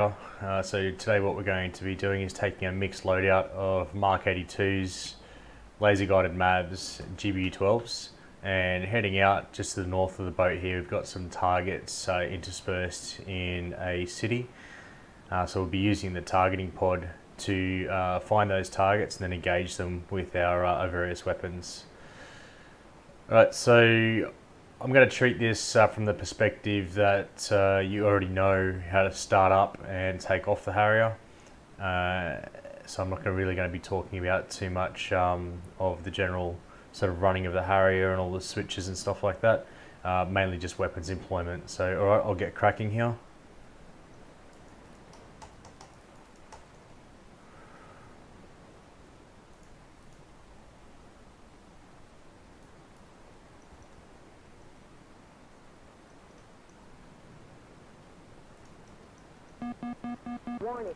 So today what we're going to be doing is taking a mixed loadout of Mark 82s, laser guided MAVs, GBU12s, and heading out just to the north of the boat here. We've got some targets interspersed in a city. So we'll be using the targeting pod to find those targets and then engage them with our various weapons. Alright, so I'm going to treat this from the perspective that you already know how to start up and take off the Harrier. So I'm not really going to be talking about too much of the general sort of running of the Harrier and all the switches and stuff like that. Mainly just weapons employment. So alright, I'll get cracking here. Warning.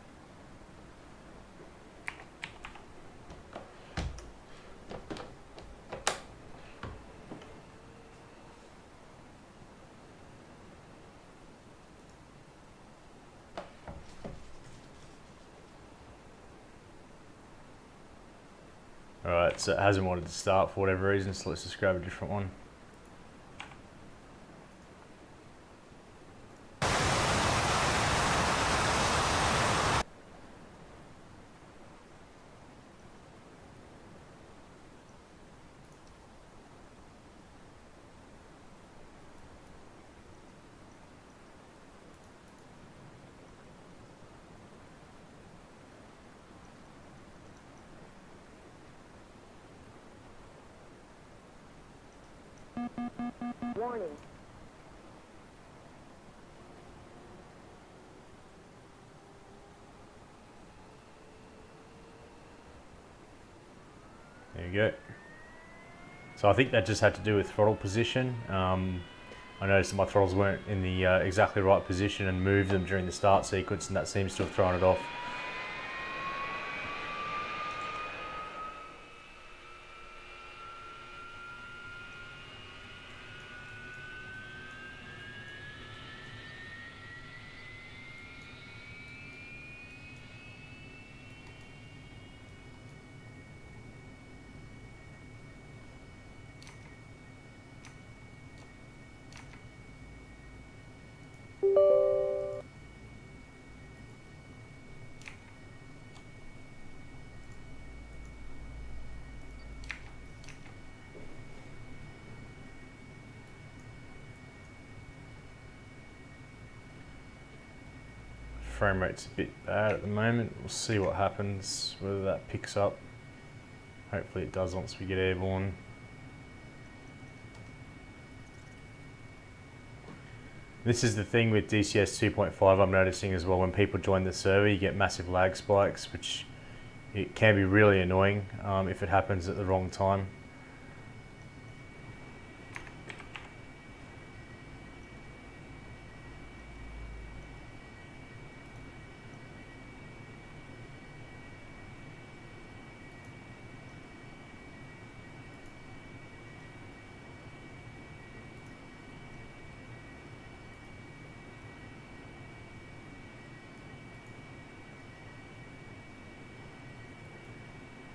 Alright, so it hasn't wanted to start for whatever reason, so let's just grab a different one. Warning. There you go. So I think that just had to do with throttle position. I noticed that my throttles weren't in the exactly right position and moved them during the start sequence, and that seems to have thrown it off. Frame rate's a bit bad at the moment. We'll see what happens, whether that picks up. Hopefully it does once we get airborne. This is the thing with DCS 2.5 I'm noticing as well. When people join the server, you get massive lag spikes, which it can be really annoying if it happens at the wrong time.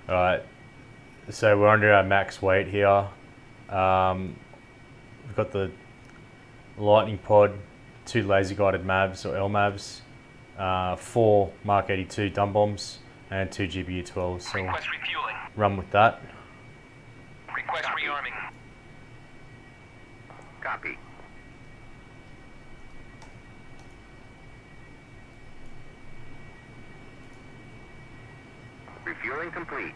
Alright, so we're under our max weight here. We've got the lightning pod, 2 laser guided MAVs or LMAVs, 4 Mark 82 dumb bombs, and 2 GBU12s. So Request refueling. run with that. Request rearming. Copy. Refueling complete.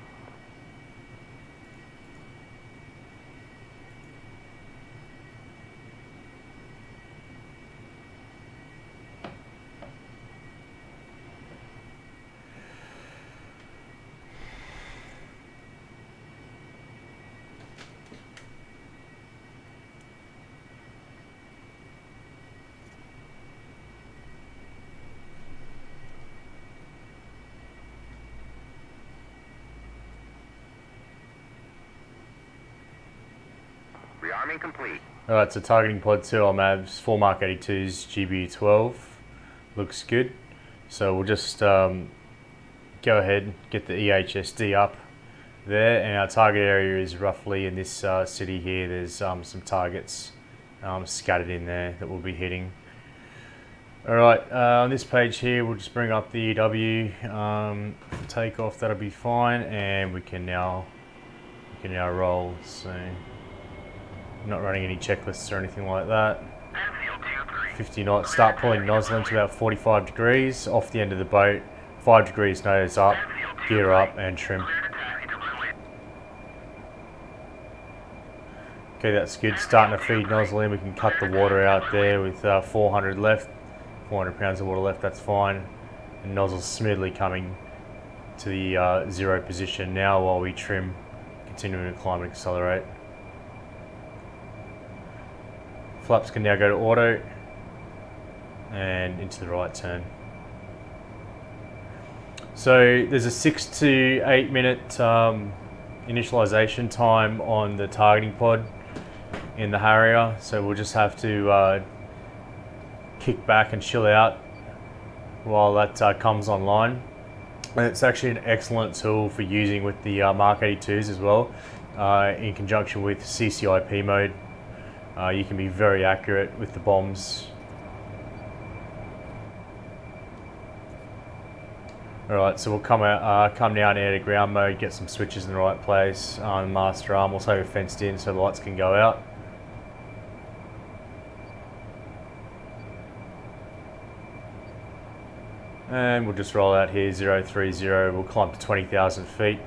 Rearming complete. Alright, so targeting pod 2 LMAVs, 4 Mark 82s, GBU12. Looks good. So we'll just go ahead and get the EHSD up there, and our target area is roughly in this city here. There's some targets scattered in there that we'll be hitting. Alright, on this page here we'll just bring up the EW for takeoff. That'll be fine, and we can now roll. So I'm not running any checklists or anything like that. 50 knots, start pulling nozzle into about 45 degrees off the end of the boat, 5 degrees nose up, gear up and trim. Okay, that's good. Starting to feed nozzle in. We can cut the water out there with 400 left, 400 pounds of water left, that's fine. And nozzle's smoothly coming to the 0 position now while we trim, continuing to climb and accelerate. Flaps can now go to auto and into the right turn. So there's a 6 to 8 minute initialization time on the targeting pod in the Harrier, so we'll just have to kick back and chill out while that comes online. And it's actually an excellent tool for using with the Mark 82s as well, in conjunction with CCIP mode. You can be very accurate with the bombs. Alright, so we'll come down air to ground mode, get some switches in the right place on master arm. Also fenced in so the lights can go out. And we'll just roll out here, 030, we'll climb to 20,000 feet.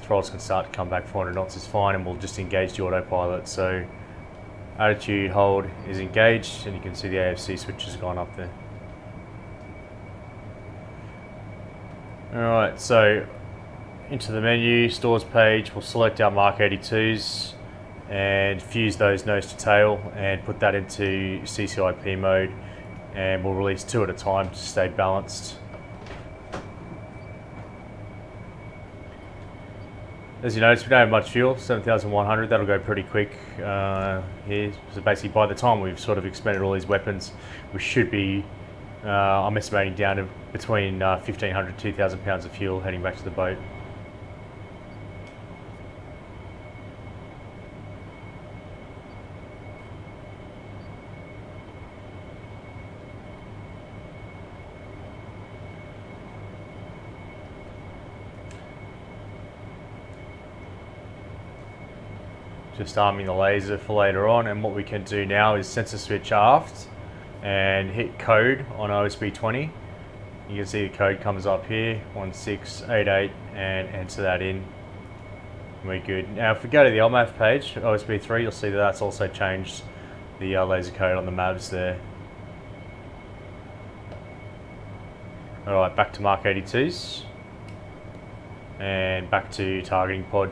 Throttles can start to come back, 400 knots is fine, and we'll just engage the autopilot. So attitude hold is engaged, and you can see the AFC switch has gone up there. Alright, so into the menu, stores page, we'll select our Mark 82s and fuse those nose to tail and put that into CCIP mode, and we'll release 2 at a time to stay balanced. As you notice, we don't have much fuel, 7,100, that'll go pretty quick here. So basically by the time we've sort of expended all these weapons, we should be, I'm estimating down to between 1,500 to 2,000 pounds of fuel heading back to the boat. Just arming the laser for later on, and what we can do now is sensor switch aft and hit code on OSB 20. You can see the code comes up here, 1688, and enter that in. We're good. Now if we go to the LMAF page, OSB 3, you'll see that that's also changed the laser code on the maps there. Alright, back to Mark 82s and back to targeting pod.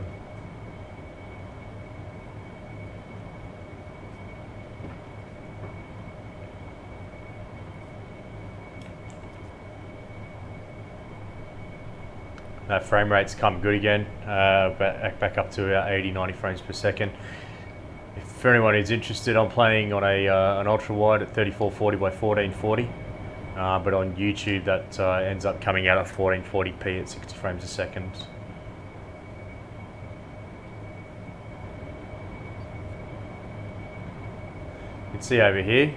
Frame rates come good again, back up to about 80-90 frames per second. If anyone is interested, I'm playing on an ultra wide at 3440 by 1440, but on YouTube that ends up coming out at 1440p at 60 frames a second. You can see over here,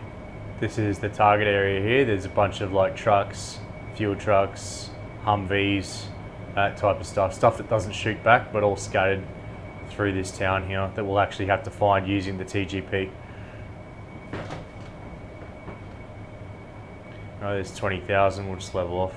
this is the target area here. There's a bunch of like trucks, fuel trucks, Humvees, that type of stuff that doesn't shoot back, but all scattered through this town here that we'll actually have to find using the TGP. Oh, there's 20,000, we'll just level off.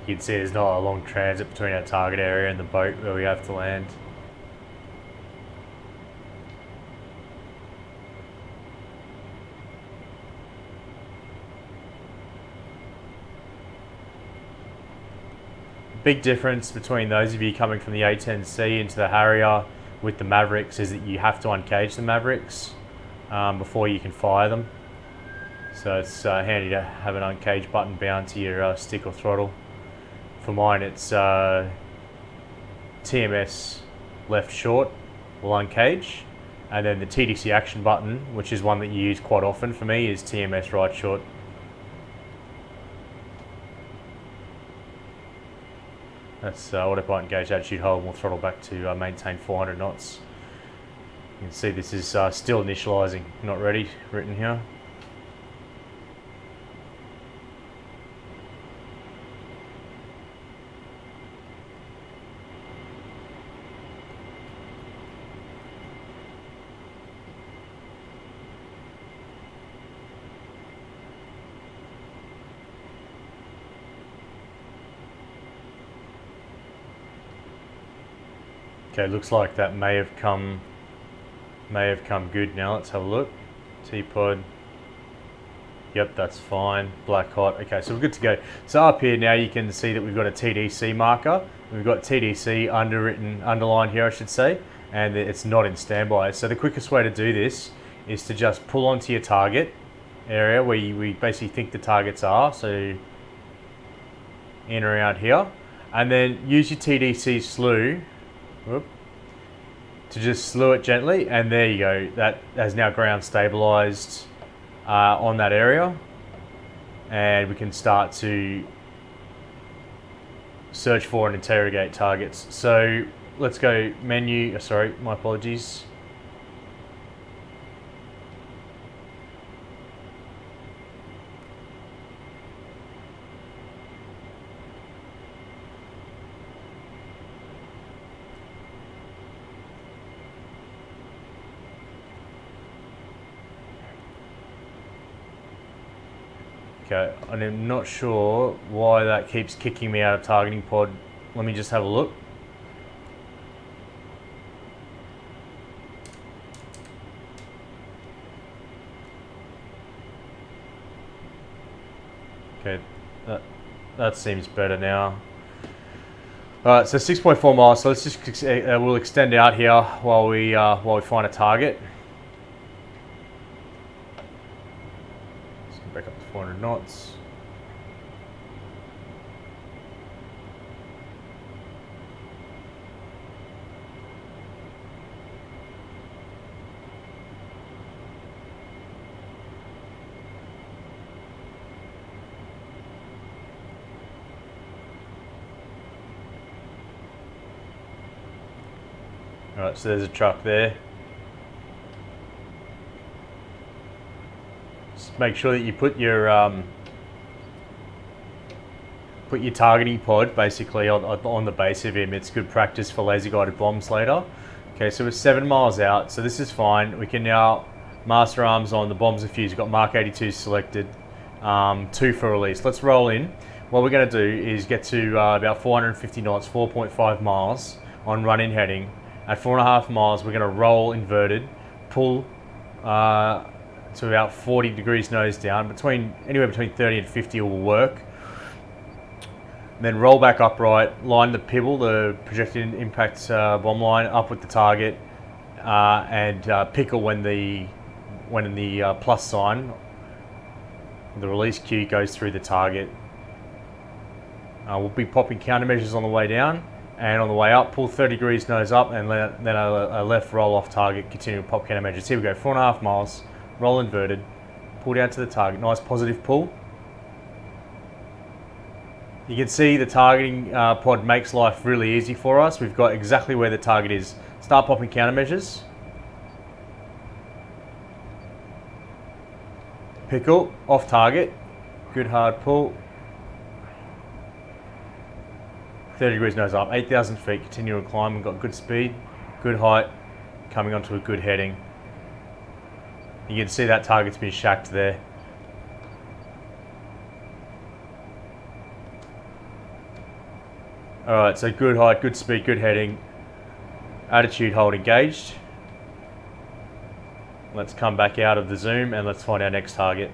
You can see there's not a long transit between our target area and the boat where we have to land. Big difference between those of you coming from the A10C into the Harrier with the Mavericks is that you have to uncage the Mavericks before you can fire them. So it's handy to have an uncage button bound to your stick or throttle. For mine, it's TMS left short will uncage, and then the TDC action button, which is one that you use quite often for me, is TMS right short. That's autopilot engage, attitude hold, and we'll throttle back to maintain 400 knots. You can see this is still initializing, not ready, written here. Okay, looks like that may have come good now. Let's have a look. T-pod. Yep, that's fine. Black hot. Okay, so we're good to go. So up here now you can see that we've got a TDC marker. We've got TDC underlined here, I should say, and it's not in standby. So the quickest way to do this is to just pull onto your target area where we basically think the targets are. So in around here, and then use your TDC slew. Whoop, to just slew it gently, and there you go. That has now ground stabilized on that area, and we can start to search for and interrogate targets. So let's go menu. Sorry, my apologies. Okay, and I'm not sure why that keeps kicking me out of targeting pod. Let me just have a look. Okay, that seems better now. Alright, so 6.4 miles, so let's just, we'll extend out here while we find a target. Back up to 400 knots. Alright, so there's a truck there. Make sure that you put your targeting pod basically on the base of him. It's good practice for laser guided bombs later. Okay, so we're 7 miles out, so this is fine. We can now master arms on the bombs and fuse. We've got Mark 82 selected, 2 for release. Let's roll in. What we're going to do is get to about 450 knots, 4.5 miles on run-in heading. At 4.5 miles, we're going to roll inverted, pull to about 40 degrees nose down, anywhere between 30 and 50 will work. And then roll back upright, line the pibble, the projected impact bomb line, up with the target, and pickle when the plus sign, the release cue, goes through the target. We'll be popping countermeasures on the way down, and on the way up, pull 30 degrees nose up, and then a left roll off target, continue to pop countermeasures. Here we go, 4.5 miles. Roll inverted, pull down to the target, nice positive pull. You can see the targeting pod makes life really easy for us. We've got exactly where the target is. Start popping countermeasures. Pickle, off target, good hard pull. 30 degrees nose up, 8,000 feet, continual climb. We've got good speed, good height, coming onto a good heading. You can see that target's been shacked there. Alright, so good height, good speed, good heading. Attitude hold engaged. Let's come back out of the zoom and let's find our next target.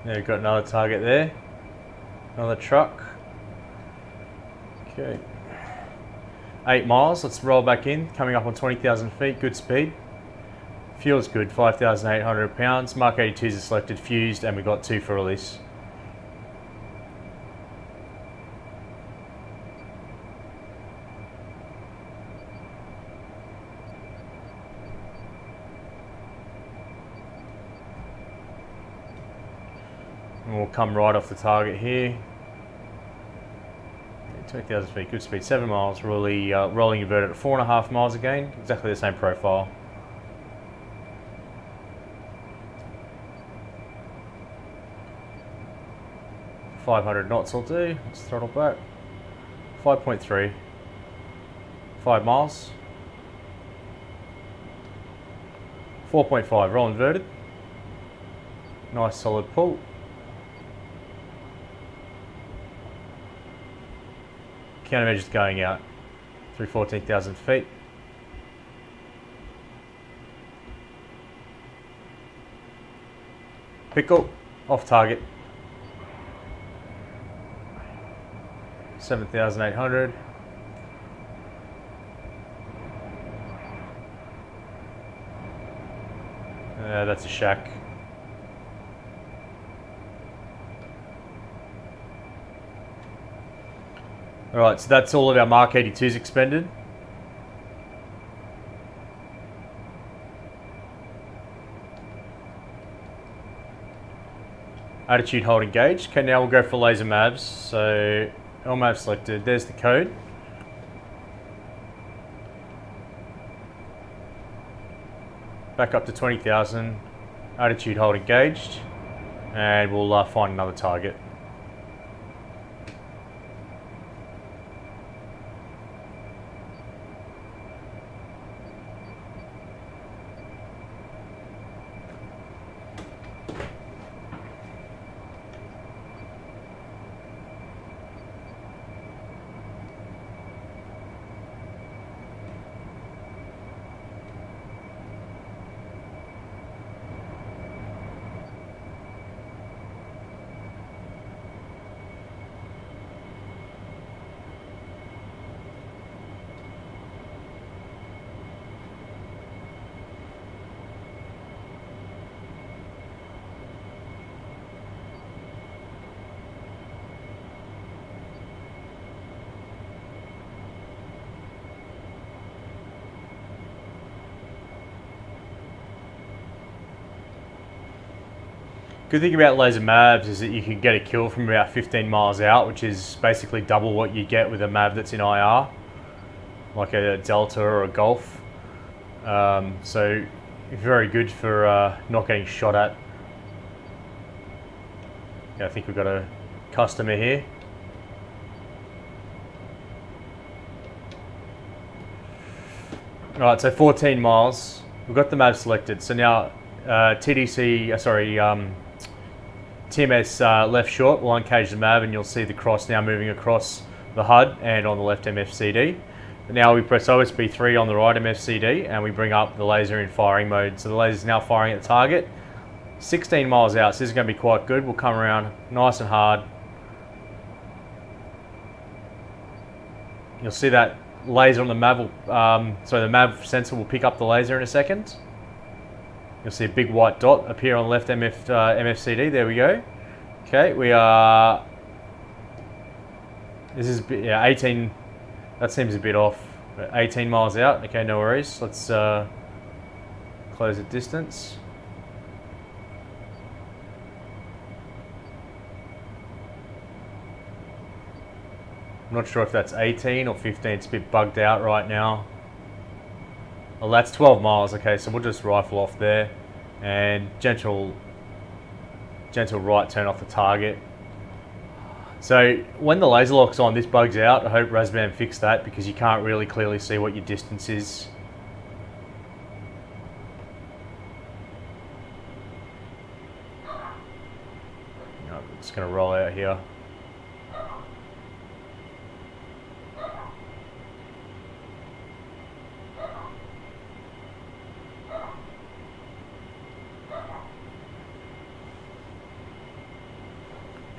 Yeah, we've got another target there. Another truck. Okay. 8 miles, let's roll back in. Coming up on 20,000 feet, good speed. Fuel's good, 5,800 pounds. Mark 82s are selected, fused, and we got 2 for release. And we'll come right off the target here. 20,000 feet, good speed, 7 miles. Rolling inverted at 4.5 miles again. Exactly the same profile. .500 knots will do. Let's throttle back. 5.3. 5 miles. 4.5. Roll inverted. Nice solid pull. Countermeasures going out through 14,000 feet. Pickle, off target. 7,800. That's a shack. Alright, so that's all of our Mark 82s expended. Attitude hold engaged. Okay, now we'll go for laser mavs. So LMAV selected, there's the code. Back up to 20,000. Attitude hold engaged. And we'll find another target. Good thing about laser mavs is that you can get a kill from about 15 miles out, which is basically double what you get with a mav that's in IR, like a Delta or a Golf. So very good for not getting shot at. Yeah, I think we've got a customer here. Alright, so 14 miles. We've got the mav selected. So now TMS left short will uncage the mav, and you'll see the cross now moving across the HUD and on the left MFCD. Now we press OSB 3 on the right MFCD and we bring up the laser in firing mode. So the laser is now firing at the target. 16 miles out, so this is going to be quite good. We'll come around nice and hard. You'll see that laser on the mav will, so the mav sensor will pick up the laser in a second. You'll see a big white dot appear on the left MFCD. There we go. Okay, we are. This is 18. That seems a bit off. 18 miles out. Okay, no worries. Let's close the distance. I'm not sure if that's 18 or 15. It's a bit bugged out right now. Well, that's 12 miles. Okay, so we'll just rifle off there and gentle right turn off the target. So when the laser lock's on, this bugs out. I hope Razbam fixed that because you can't really clearly see what your distance is. No, I'm just going to roll out here.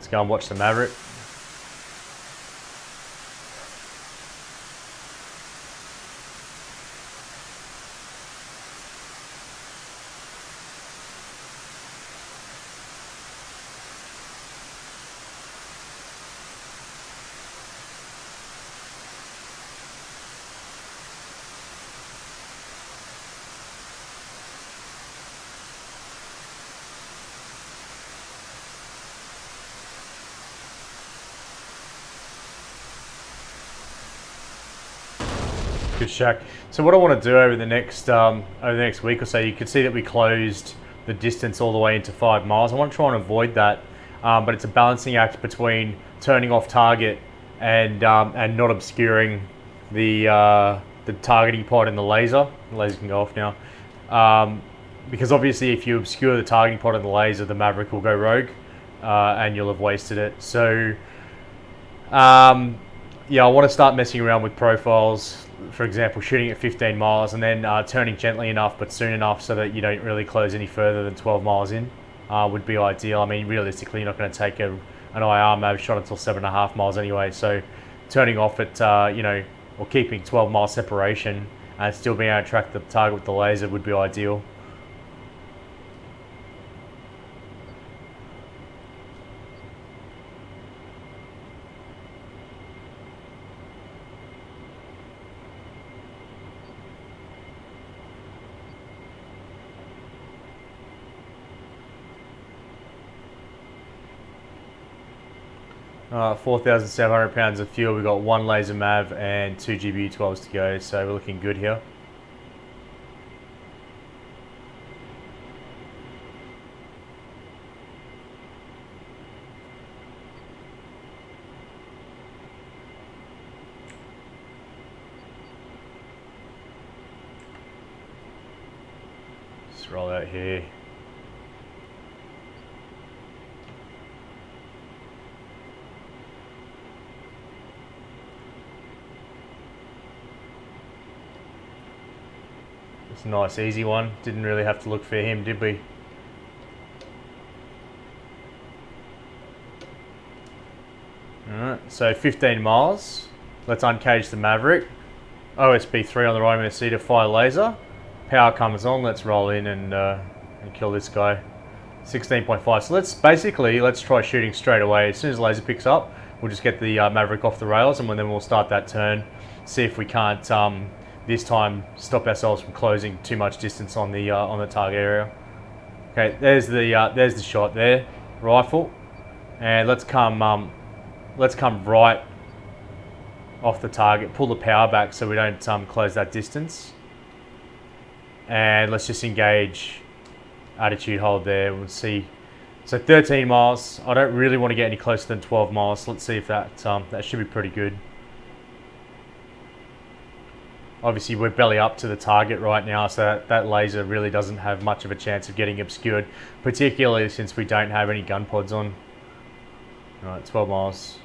Let's go and watch the Maverick. Good shack. So what I want to do over the next week or so, you can see that we closed the distance all the way into 5 miles. I want to try and avoid that, but it's a balancing act between turning off target and not obscuring the targeting pod and the laser. The laser can go off now, because obviously if you obscure the targeting pod and the laser, the Maverick will go rogue, and you'll have wasted it. So yeah, I want to start messing around with profiles. For example, shooting at 15 miles and then turning gently enough but soon enough so that you don't really close any further than 12 miles in would be ideal. I mean, realistically, you're not going to take an IR MAV shot until 7.5 miles anyway. So turning off at, or keeping 12 mile separation and still being able to track the target with the laser would be ideal. 4,700 pounds of fuel. We've got 1 laser MAV and 2 GBU12s to go, so we're looking good here. Just roll out here. It's a nice easy one. Didn't really have to look for him, did we? Alright, so 15 miles. Let's uncage the Maverick. OSB 3 on the right MSC to fire laser. Power comes on. Let's roll in and kill this guy. 16.5. So let's try shooting straight away. As soon as the laser picks up, we'll just get the Maverick off the rails, and then we'll start that turn. See if we can't this time stop ourselves from closing too much distance on the target area. Okay, there's the shot there, rifle, and let's come right off the target. Pull the power back so we don't close that distance, and let's just engage attitude hold there. We'll see. So 13 miles. I don't really want to get any closer than 12 miles. So let's see if that should be pretty good. Obviously, we're belly up to the target right now, so that laser really doesn't have much of a chance of getting obscured, particularly since we don't have any gun pods on. All right, 12 miles.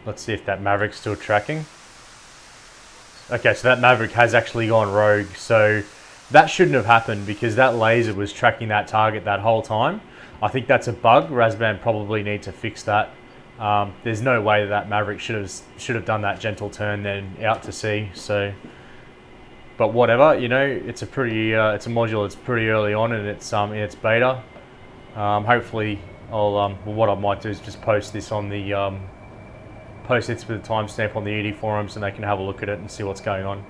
Let's see if that Maverick's still tracking. Okay, so that Maverick has actually gone rogue. So that shouldn't have happened because that laser was tracking that target that whole time. I think that's a bug. Razban probably need to fix that. There's no way that Maverick should have done that gentle turn then out to sea. So, but whatever, you know, it's a module. It's pretty early on and it's in its beta. Hopefully, what I might do is just post this on the post it with a timestamp on the ED forums and they can have a look at it and see what's going on.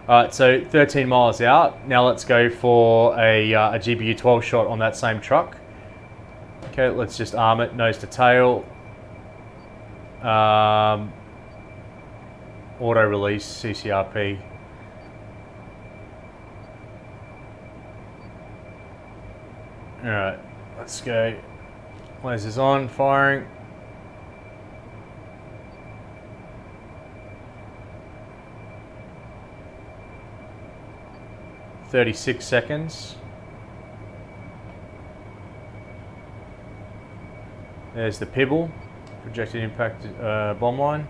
Alright, so 13 miles out. Now let's go for a GBU12 shot on that same truck. Okay, let's just arm it nose to tail. Auto release CCRP. Alright, let's go. Lasers on, firing. 36 seconds. There's the pibble, projected impact bomb line.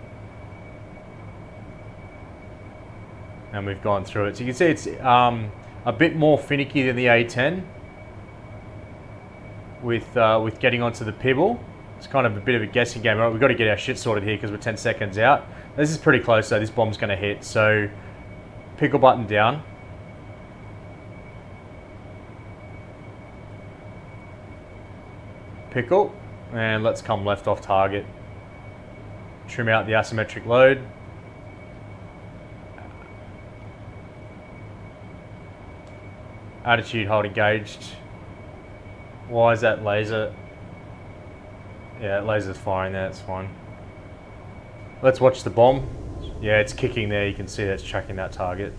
And we've gone through it. So you can see it's a bit more finicky than the A10 with getting onto the pibble. It's kind of a bit of a guessing game. Right, we've got to get our shit sorted here because we're 10 seconds out. This is pretty close, so this bomb's going to hit. So pickle button down. Pickle. And let's come left off target. Trim out the asymmetric load. Attitude hold engaged. Why is that laser? Yeah, laser's firing there, that's fine. Let's watch the bomb. Yeah, it's kicking there, you can see that's tracking that target.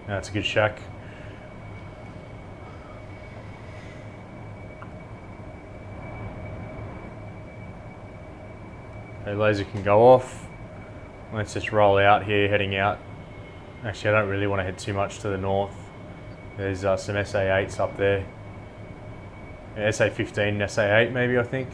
That's a good shack. Okay, laser can go off. Let's just roll out here, heading out. Actually, I don't really want to head too much to the north. There's some SA8s up there. Yeah, SA15 and SA8 maybe, I think.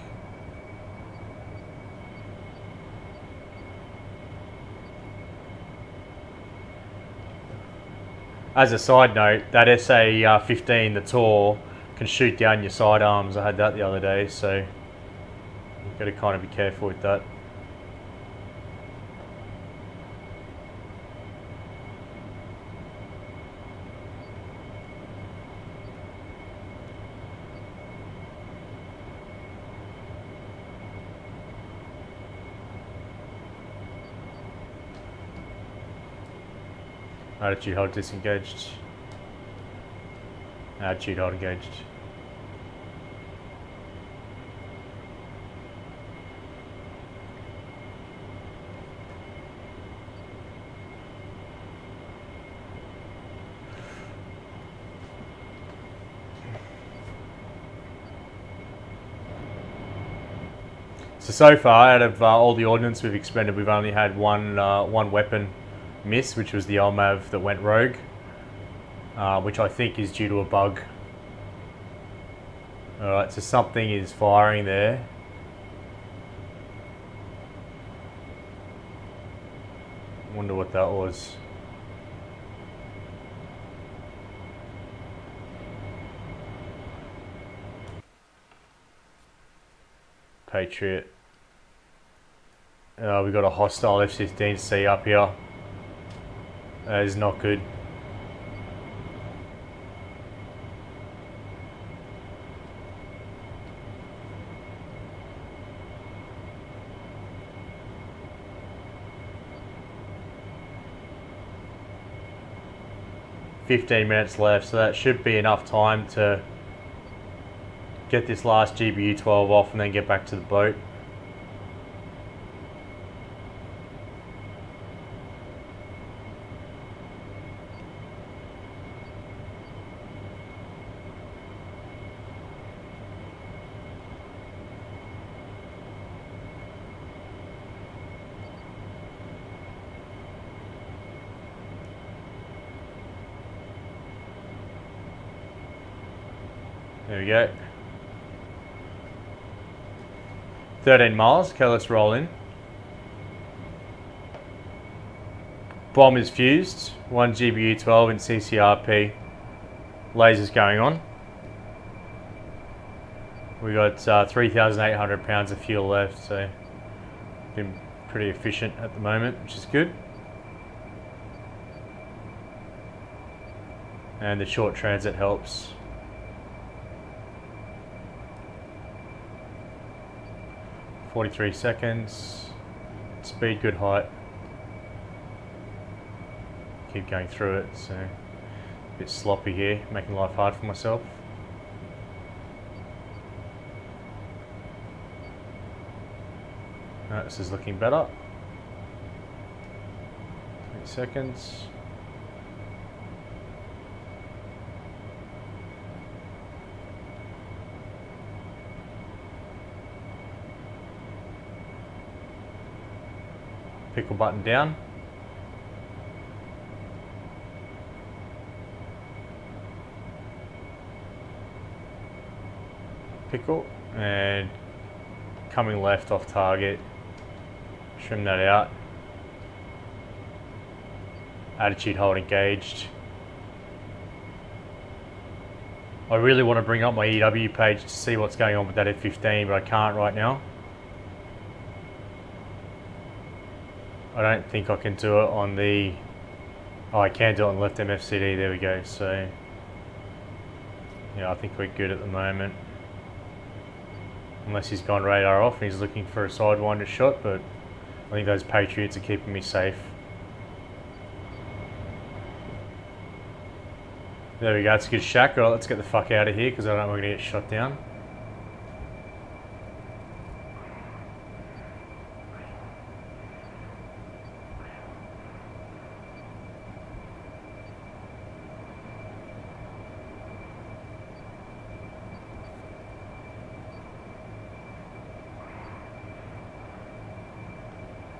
As a side note, that SA15, the Tor, can shoot down your sidearms. I had that the other day, so you've got to kind of be careful with that. Attitude hold disengaged. Attitude hold engaged. So far, out of all the ordnance we've expended, we've only had one weapon miss, which was the LMAV that went rogue, which I think is due to a bug. Alright, so something is firing there. Wonder what that was. Patriot. We got a hostile F-15C up here. That is not good. $15 left, so that should be enough time to get this last GBU-12 off and then get back to the boat. There we go. 13 miles. Okay, let's roll in. Bomb is fused. 1 GBU-12 in CCRP. Lasers going on. We got 3,800 pounds of fuel left, so been pretty efficient at the moment, which is good. And the short transit helps. 43 seconds. Speed, good height. Keep going through it, so a bit sloppy here, making life hard for myself. Alright, this is looking better. 8 seconds. Pickle button down. Pickle, and coming left off target. Trim that out. Attitude hold engaged. I really want to bring up my EW page to see what's going on with that F15, but I can't right now. I don't think I can do it on the... Oh, I can do it on left MFCD, there we go. So, yeah, I think we're good at the moment. Unless he's gone radar off and he's looking for a sidewinder shot, but I think those Patriots are keeping me safe. There we go, it's a good shack. Alright, let's get the fuck out of here because I don't want to get shot down.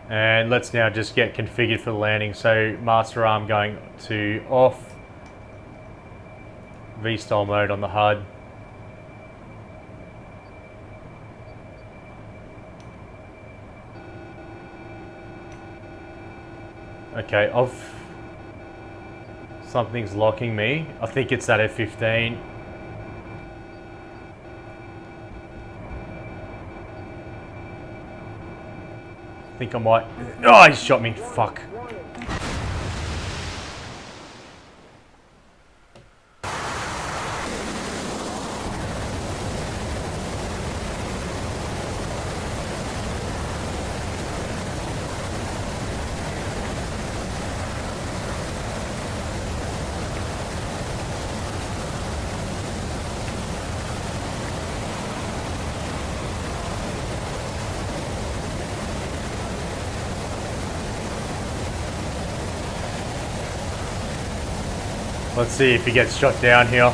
And let's now just get configured for the landing. So master arm going to off. V-style mode on the HUD. Okay, something's locking me. I think it's that F15. I think I might... Oh, he shot me. Fuck. Let's see if he gets shot down here.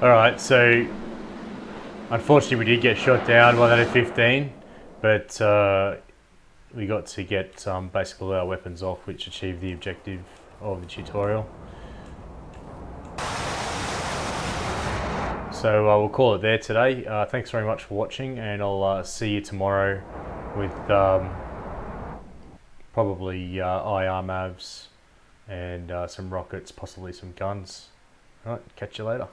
Alright, so unfortunately we did get shot down by that F-15, but we got to get basically all our weapons off, which achieved the objective of the tutorial. So we'll call it there today. Thanks very much for watching, and I'll see you tomorrow with probably IR mavs and some rockets, possibly some guns. Alright, catch you later.